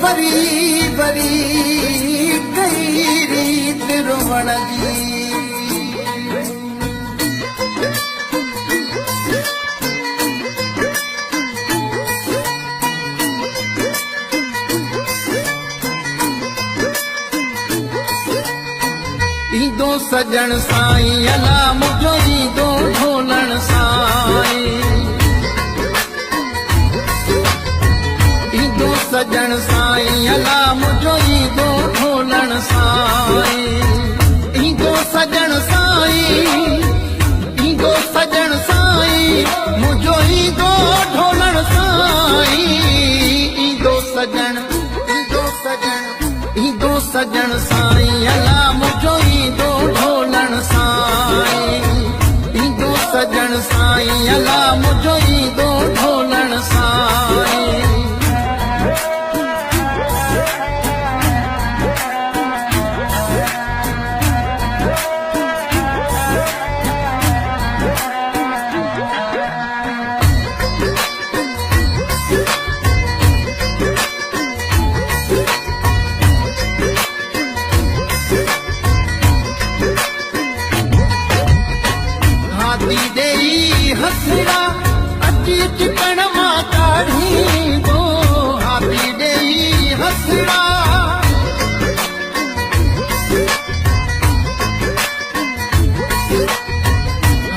बरी बरी कई रीत रोवण जी ईंदो सजण साईं अला मुझो ईंदो ढोलण साईं ईंदो सजण साईं अला मुझो ईंदो ढोलण साईं ईंदो सजण साईं ईंदो सजण साईं मुझो ईंदो ढोलण साईं ईंदो सजण ईंदो सजण साईं अला मुझो ईंदो ढोलण साईं ईंदो सजण साईं अला मुझो ईंदो ढोलण साईं हसड़ा अची चिकन मां काढ़ी दो हाथी डेई हसड़ा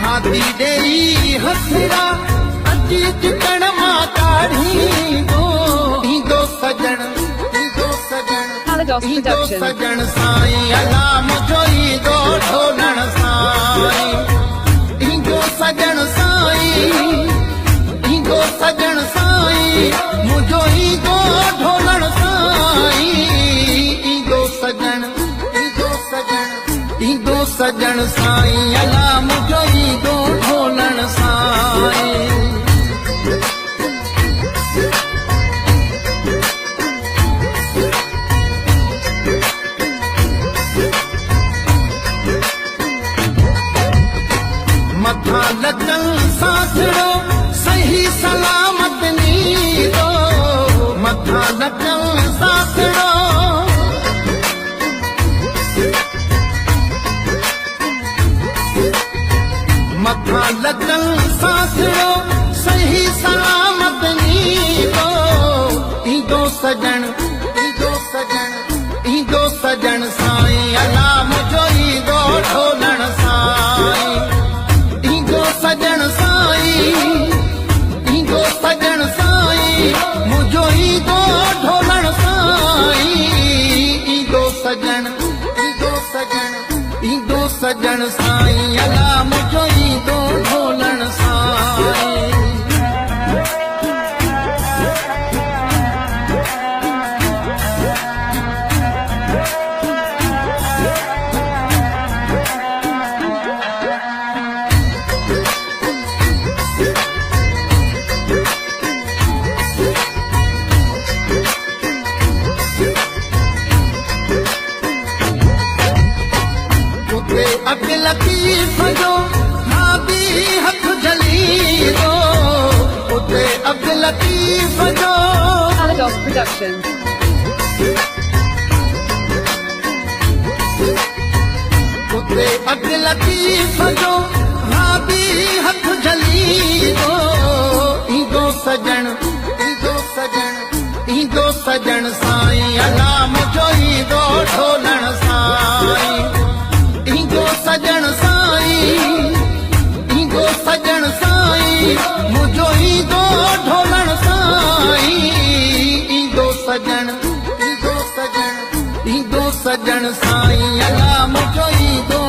हाथी डेई हसड़ा अची चिकन मां काढ़ी दो ईंदो सजण ईंदो सजण साईं अला मुझो ईंदो ढोलण साईं सजण साईं ईंदो सजण साईं मुझो ईंदो ढोलण साईं ईंदो सजण ईंदो सजण साईं अला मुझो ईंदो ढोलण साईं मथा लटन साथड़ो सही सलामत नी दो मथा लटन साथड़ो मथा लटन साथड़ो सही सलामत नी दो ईंदो सजण ईंदो सजण साईं अला मुझो ईंदो ढोलण साईं सजण साईं ईंदो सजण साईं मुझो ईंदो ढोलण साईं ईंदो सजण साईं अला मुझो ईंदो ढोलण साईं अग लतीफ़ जो भाभी हथ जली दो उते अग लतीफ़ जो Paradox Productions उते अग लतीफ़ जो भाभी हथ जली दो ईंदो सजण साईं अला मुझो ईंदो ढोलण साईं ईंदो सजण साईं ईंदो सजण साईं मुझो ईंदो ढोलण साईं ईंदो सजण साईं अला मुझो ईंदो